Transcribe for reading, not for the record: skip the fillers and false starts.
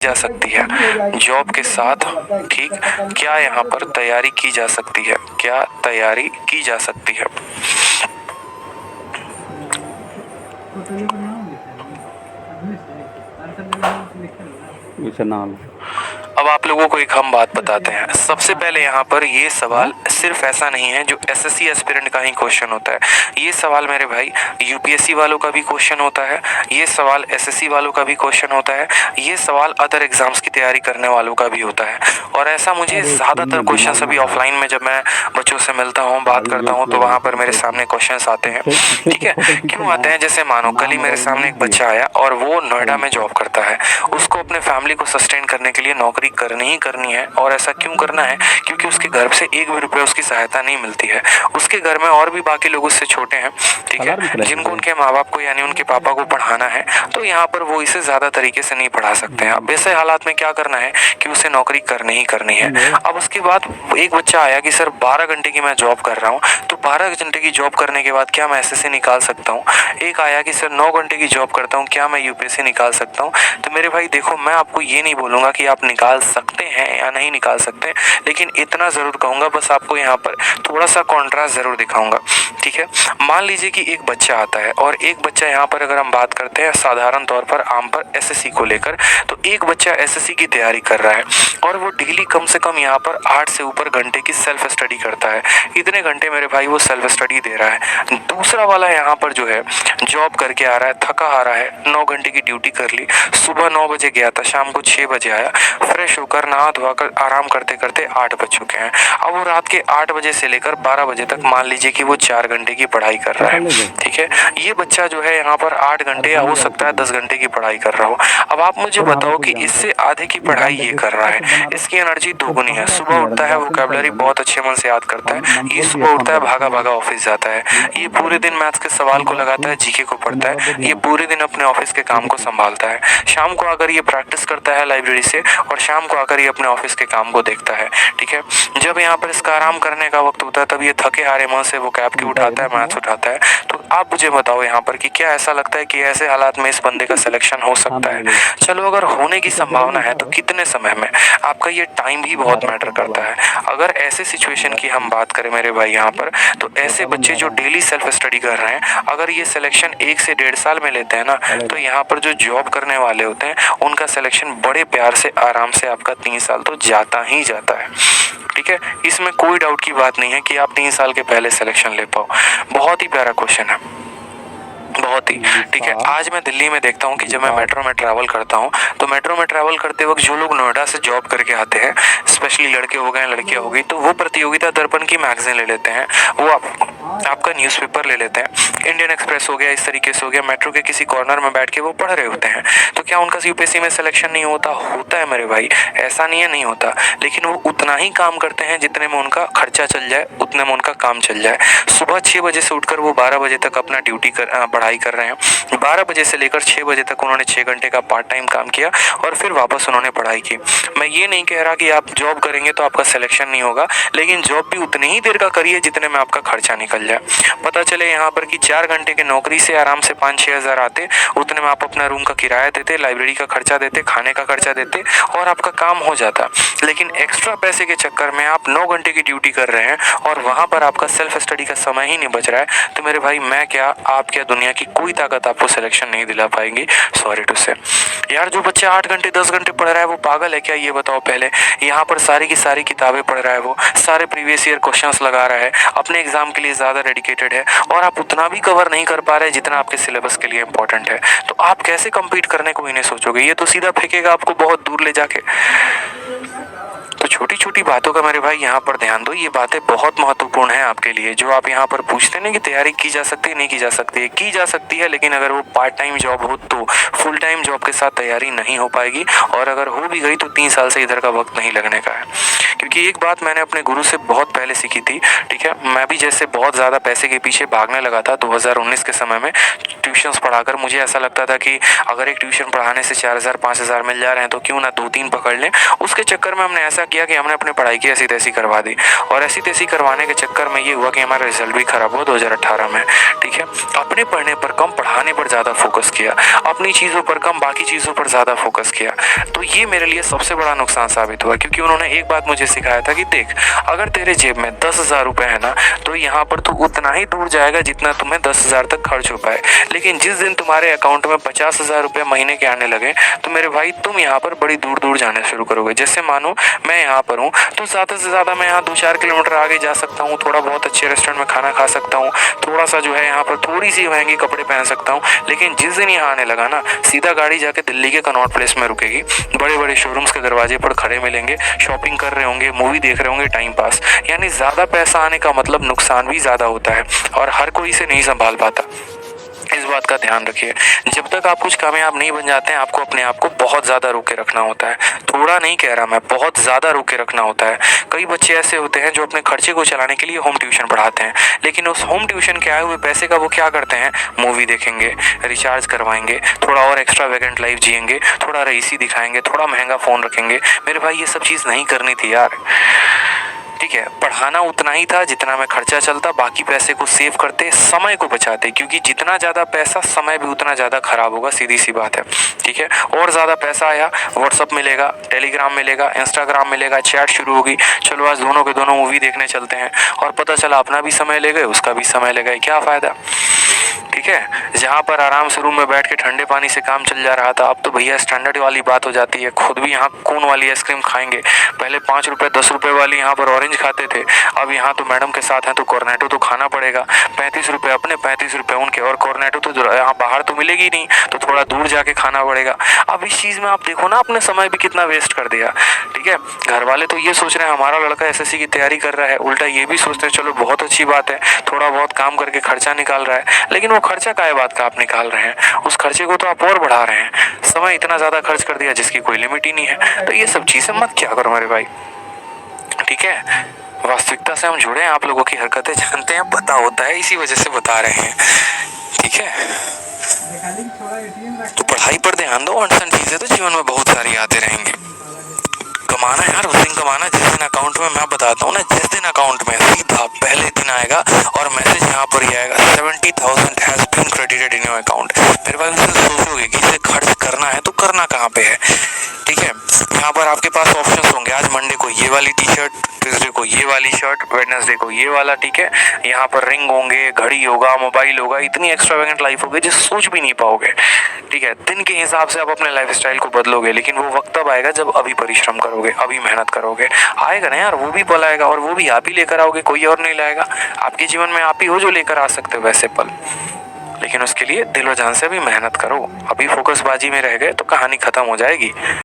जा सकती है जॉब के साथ, ठीक, क्या यहाँ पर तैयारी की जा सकती है, क्या तैयारी की जा सकती है? अब आप लोगों को एक हम बात बताते हैं। सबसे पहले यहाँ पर ये सवाल सिर्फ ऐसा नहीं है जो एसएससी एस्पिरेंट का ही क्वेश्चन होता है। ये सवाल मेरे भाई यूपीएससी वालों का भी क्वेश्चन होता है, ये सवाल एसएससी वालों का भी क्वेश्चन होता है, ये सवाल अदर एग्जाम्स की तैयारी करने वालों का भी होता है। और ऐसा मुझे ज़्यादातर क्वेश्चन अभी ऑफलाइन में जब मैं बच्चों से मिलता हूँ, बात करता हूँ, तो वहाँ पर मेरे सामने क्वेश्चन आते हैं। ठीक है, क्यों आते हैं? जैसे मानो कल ही मेरे सामने एक बच्चा आया और वो नोएडा में जॉब करता है, उसको अपने फैमिली को सस्टेन करने के लिए नौकरी करनी ही करनी है। और ऐसा क्यों करना है? क्योंकि उसके घर से एक भी रुपये उसकी सहायता नहीं मिलती है। उसके घर में और भी बाकी लोग उससे छोटे हैं, ठीक है, जिनको उनके माँ बाप को यानी उनके पापा को पढ़ाना है, तो यहाँ पर वो इसे ज्यादा तरीके से नहीं पढ़ा सकते हैं। अब ऐसे हालात में क्या करना है कि उसे नौकरी करनी ही करनी है। अब उसके बाद एक बच्चा आया कि सर 12 घंटे की मैं जॉब कर रहा हूँ, तो 12 घंटे की जॉब करने के बाद क्या मैं एसएससी निकाल सकता हूँ? एक आया कि सर 9 घंटे की जॉब करता हूँ, क्या मैं यूपीएससी निकाल सकता हूँ? तो मेरे भाई देखो, मैं आपको ये नहीं बोलूंगा कि आप निकाल सकते हैं या नहीं निकाल सकते, लेकिन इतना जरूर कहूंगा, बस आपको यहाँ पर थोड़ा सा कॉन्ट्रास्ट जरूर दिखाऊंगा। ठीक है, मान लीजिए कि एक बच्चा आता है और एक बच्चा यहाँ पर अगर हम बात करते हैं साधारण तौर पर आम पर एसएससी को लेकर, तो एक बच्चा एसएससी की तैयारी कर रहा है और वो डेली कम से कम यहाँ पर 8 से ऊपर घंटे की सेल्फ स्टडी करता है। इतने घंटे मेरे भाई वो सेल्फ स्टडी दे रहा है। दूसरा वाला यहाँ पर जो है जॉब करके आ रहा है, थका आ रहा है, 9 घंटे की ड्यूटी कर ली, सुबह 9 बजे गया था, शाम को 6 बजे आया, फ्रेश होकर नहा धोआ कर आराम करते करते 8 बज चुके हैं। अब वो रात के 8 बजे से लेकर 12 बजे तक मान लीजिए कि वो 4 घंटे की पढ़ाई कर रहा है। ठीक है, ये बच्चा जो है यहाँ पर 8 घंटे या हो सकता है 10 घंटे की पढ़ाई कर रहा हो। अब आप मुझे बताओ कि इससे आधे की पढ़ाई ये कर रहा है, इसकी एनर्जी दोगुनी है। सुबह उठता है, वोकैबुलरी बहुत अच्छे मन से याद करता है, ये सुबह उठता है भागा भागा ऑफिस जाता है, ये पूरे दिन मैथ्स के सवाल को लगाता है, जीके को पढ़ता है, ये पूरे दिन अपने ऑफिस के काम को संभालता है, शाम को आकर ये प्रैक्टिस करता है लाइब्रेरी से और शाम को आकर ये अपने ऑफिस के काम को देखता है। ठीक है, जब यहाँ पर इसका आराम करने का वक्त होता है तब ये थके हारे मन से वो कैब की उठाता है, मैथ्स उठाता है। तो आप मुझे बताओ यहाँ पर कि क्या ऐसा लगता है कि ऐसे हालात में इस बंदे का सिलेक्शन हो सकता है? चलो, अगर होने की संभावना है तो कितने समय में? आपका ये टाइम भी बहुत मैटर करता है। अगर ऐसे सिचुएशन की हम बात करें मेरे भाई यहाँ पर, तो ऐसे बच्चे जो डेली सेल्फ स्टडी कर रहे हैं, अगर ये सिलेक्शन 1 से 1.5 साल में लेते हैं ना, तो यहाँ पर जो जॉब करने वाले होते हैं उनका सिलेक्शन बड़े प्यार से आराम से आपका 3 साल तो जाता ही जाता है। ठीक है, इसमें कोई डाउट की बात नहीं है कि आप 3 साल के पहले सिलेक्शन ले पाओ। बहुत ही प्यारा क्वेश्चन है, बहुत ही। ठीक है, आज मैं दिल्ली में देखता हूँ कि जब मैं मेट्रो में ट्रैवल करता हूँ, तो मेट्रो में ट्रैवल करते वक्त जो लोग नोएडा से जॉब करके आते हैं, स्पेशली लड़के हो गए लड़कियाँ हो गई, तो वो प्रतियोगिता दर्पण की मैगजीन ले लेते हैं, वो आपका न्यूज़पेपर ले लेते हैं, इंडियन एक्सप्रेस हो गया, इस तरीके से हो गया, मेट्रो के किसी कॉर्नर में बैठ के वो पढ़ रहे होते हैं। तो क्या उनका यूपीएससी में सिलेक्शन नहीं होता? होता है मेरे भाई, ऐसा नहीं है नहीं होता, लेकिन वो उतना ही काम करते हैं जितने में उनका खर्चा चल जाए, उतने में उनका काम चल जाए। सुबह 6 बजे से उठकर वो 12 बजे तक अपना पढ़ाई कर रहे हैं। 12 बजे से लेकर 6 बजे तक उन्होंने 6 घंटे का पार्ट टाइम काम किया और फिर वापस उन्होंने पढ़ाई की। मैं ये नहीं कह रहा कि आप जॉब करेंगे तो आपका सिलेक्शन नहीं होगा, लेकिन जॉब भी उतनी ही देर का करिए जितने में आपका खर्चा निकल जाए। पता चले यहाँ पर कि 4 घंटे की नौकरी से आराम से 5-6 हज़ार आते, उतने में आप अपना रूम का किराया देते, लाइब्रेरी का खर्चा देते, खाने का खर्चा देते और आपका काम हो जाता। लेकिन एक्स्ट्रा पैसे के चक्कर में आप 9 घंटे की ड्यूटी कर रहे हैं और वहाँ पर आपका सेल्फ स्टडी का समय ही नहीं बच रहा है। तो मेरे भाई, मैं क्या, आप क्या, दुनिया की कोई ताकत आपको सिलेक्शन नहीं दिला पाएंगी। सॉरी टू से। यार, जो बच्चा 8 घंटे 10 घंटे पढ़ रहा है वो पागल है क्या? ये बताओ पहले। यहाँ पर सारी की सारी किताबें पढ़ रहा है, वो सारे प्रीवियस ईयर क्वेश्चंस लगा रहा है, अपने एग्जाम के लिए ज़्यादा डेडिकेटेड है और आप उतना भी कवर नहीं कर पा रहे जितना आपके सिलेबस के लिए इंपॉर्टेंट है। तो आप कैसे कम्पीट करने को इन्हें सोचोगे? ये तो सीधा फेंकेगा आपको बहुत दूर ले जाके। तो छोटी छोटी बातों का मेरे भाई यहाँ पर ध्यान दो, ये बातें बहुत महत्वपूर्ण है आपके लिए। जो आप यहाँ पर पूछते हैं ना कि तैयारी की जा सकती है, नहीं की जा सकती है, की जा सकती है, लेकिन अगर वो पार्ट टाइम जॉब हो तो फुल टाइम जॉब के साथ तैयारी नहीं हो पाएगी, और अगर हो भी गई तो 3 साल से इधर का वक्त नहीं लगने का है। क्योंकि एक बात मैंने अपने गुरु से बहुत पहले सीखी थी, ठीक है। मैं भी जैसे बहुत ज़्यादा पैसे के पीछे भागने लगा था 2019 के समय में, ट्यूशन्स पढ़ाकर मुझे ऐसा लगता था कि अगर एक ट्यूशन पढ़ाने से 4,000 5,000 मिल जा रहे हैं तो क्यों ना 2-3 पकड़ लें। उसके चक्कर में हमने ऐसा किया कि हमने अपनी पढ़ाई की ऐसी तैसी करवा दी, और ऐसी तैसी करवाने के चक्कर में ये हुआ कि हमारा रिजल्ट भी खराब हुआ 2018 में, ठीक है। अपने पढ़ने पर कम, पढ़ाने पर ज़्यादा फोकस किया, अपनी चीज़ों पर कम, बाकी चीज़ों पर ज़्यादा फोकस किया। तो ये मेरे लिए सबसे बड़ा नुकसान साबित हुआ, क्योंकि उन्होंने एक बात मुझे सिखाया था कि देख, अगर तेरे जेब में 10,000 रुपये है ना, तो यहाँ पर तू उतना ही दूर जाएगा जितना तुम्हें 10,000 तक खर्च हो पाए। लेकिन जिस दिन तुम्हारे अकाउंट में 50,000 रुपये महीने के आने लगे तो मेरे भाई तुम यहाँ पर बड़ी दूर दूर जाने शुरू करोगे। जैसे मानो मैं यहाँ पर हूँ तो ज़्यादा से ज़्यादा मैं यहाँ 2-4 किलोमीटर आगे जा सकता हूँ, थोड़ा बहुत अच्छे रेस्टोरेंट में खाना खा सकता हूँ, थोड़ा सा जो है यहाँ पर थोड़ी सी महंगी कपड़े पहन सकता हूँ। लेकिन जिस दिन यहाँ आने लगा ना, सीधा गाड़ी जाके दिल्ली के कनॉट प्लेस में रुकेगी, बड़े बड़े शोरूम्स के दरवाजे पर खड़े मिलेंगे, शॉपिंग कर रहे होंगे, मूवी देख रहे होंगे, टाइम पास। यानी ज़्यादा पैसा आने का मतलब नुकसान भी ज़्यादा होता है, और हर कोई इसे नहीं संभाल पाता। इस बात का ध्यान रखिए। जब तक आप कुछ कामयाब नहीं बन जाते हैं, आपको अपने आप को बहुत ज़्यादा रोके रखना होता है। थोड़ा नहीं कह रहा मैं, बहुत ज़्यादा रोके रखना होता है। कई बच्चे ऐसे होते हैं जो अपने खर्चे को चलाने के लिए होम ट्यूशन पढ़ाते हैं, लेकिन उस होम ट्यूशन के आए हुए पैसे का वो क्या करते हैं, मूवी देखेंगे, रिचार्ज करवाएंगे, थोड़ा और एक्स्ट्रा वेकेंट लाइफ जिएंगे, थोड़ा रईसी दिखाएंगे, थोड़ा महंगा फ़ोन रखेंगे। मेरे भाई ये सब चीज़ नहीं करनी थी यार, ठीक है। पढ़ाना उतना ही था जितना में खर्चा चलता, बाकी पैसे को सेव करते, समय को बचाते, क्योंकि जितना ज़्यादा पैसा, समय भी उतना ज़्यादा खराब होगा, सीधी सी बात है, ठीक है। और ज़्यादा पैसा आया, व्हाट्सअप मिलेगा, टेलीग्राम मिलेगा, इंस्टाग्राम मिलेगा, चैट शुरू होगी, चलो आज दोनों के दोनों मूवी देखने चलते हैं, और पता चला अपना भी समय ले गए, उसका भी समय ले गए, क्या फ़ायदा, ठीक है। जहाँ पर आराम से रूम में बैठ के ठंडे पानी से काम चल जा रहा था, अब तो भैया स्टैंडर्ड वाली बात हो जाती है। खुद भी यहाँ कोन वाली आइसक्रीम खाएंगे, पहले 5 रुपये 10 रुपये वाली यहाँ पर ऑरेंज खाते थे, अब यहाँ तो मैडम के साथ हैं तो कॉर्नेटो तो खाना पड़ेगा। 35 रुपये अपने, 35 रुपये उनके, और कॉर्नेटो तो यहाँ बाहर तो मिलेगी नहीं, तो थोड़ा दूर जाके खाना पड़ेगा। अब इस चीज़ में आप देखो ना, अपने समय भी कितना वेस्ट कर दिया, ठीक है। घर वाले तो ये सोच रहे हैं हमारा लड़का एसएससी की तैयारी कर रहा है, उल्टा ये भी सोचते हैं चलो बहुत अच्छी बात है, थोड़ा बहुत काम करके खर्चा निकाल रहा है। लेकिन वो खर्चा काय बात का आप निकाल रहे हैं, उस खर्चे को तो आप और बढ़ा रहे हैं। समय इतना ज़्यादा खर्च कर दिया जिसकी कोई लिमिट ही नहीं है। तो ये सब चीज़ें मत क्या करो मेरे भाई, ठीक है। वास्तविकता से हम जुड़े हैं, आप लोगों की हरकतें जानते हैं, पता होता है, इसी वजह से बता रहे हैं, ठीक है। तो पढ़ाई पर ध्यान दो, अनसन चीज़ें तो जीवन में बहुत सारी आते रहेंगे। कमाना यार उस दिन कमाना जिस दिन अकाउंट में, मैं बताता हूँ ना, जिस दिन अकाउंट में सीधा पहले दिन आएगा और मैसेज यहाँ पर ही आएगा 70,000 has been credited in your account. मेरे पास उसे सोचोगे कि इसे खर्च करना है तो करना कहाँ पे है, ठीक है। यहाँ पर आपके पास ऑप्शंस होंगे, आज मंडे को ये वाली टी शर्ट, ट्यूसडे को ये वाली शर्ट, वेडनेसडे को ये वाला, ठीक है। यहाँ पर रिंग होंगे, घड़ी होगा, मोबाइल होगा, इतनी एक्स्ट्रावेगेंट लाइफ होगी जो सोच भी नहीं पाओगे, ठीक है। दिन के हिसाब से आप अपने लाइफ स्टाइल को बदलोगे, लेकिन वो वक्त तब आएगा जब अभी परिश्रम करोगे, अभी मेहनत करोगे। आएगा ना यार, वो भी पल आएगा, और वो भी आप ही लेकर आओगे, कोई और नहीं लाएगा। आपके जीवन में आप ही हो जो लेकर आ सकते हो वैसे पल, लेकिन उसके लिए दिल व जान से अभी मेहनत करो। अभी फोकसबाजी में रह गए तो कहानी खत्म हो जाएगी।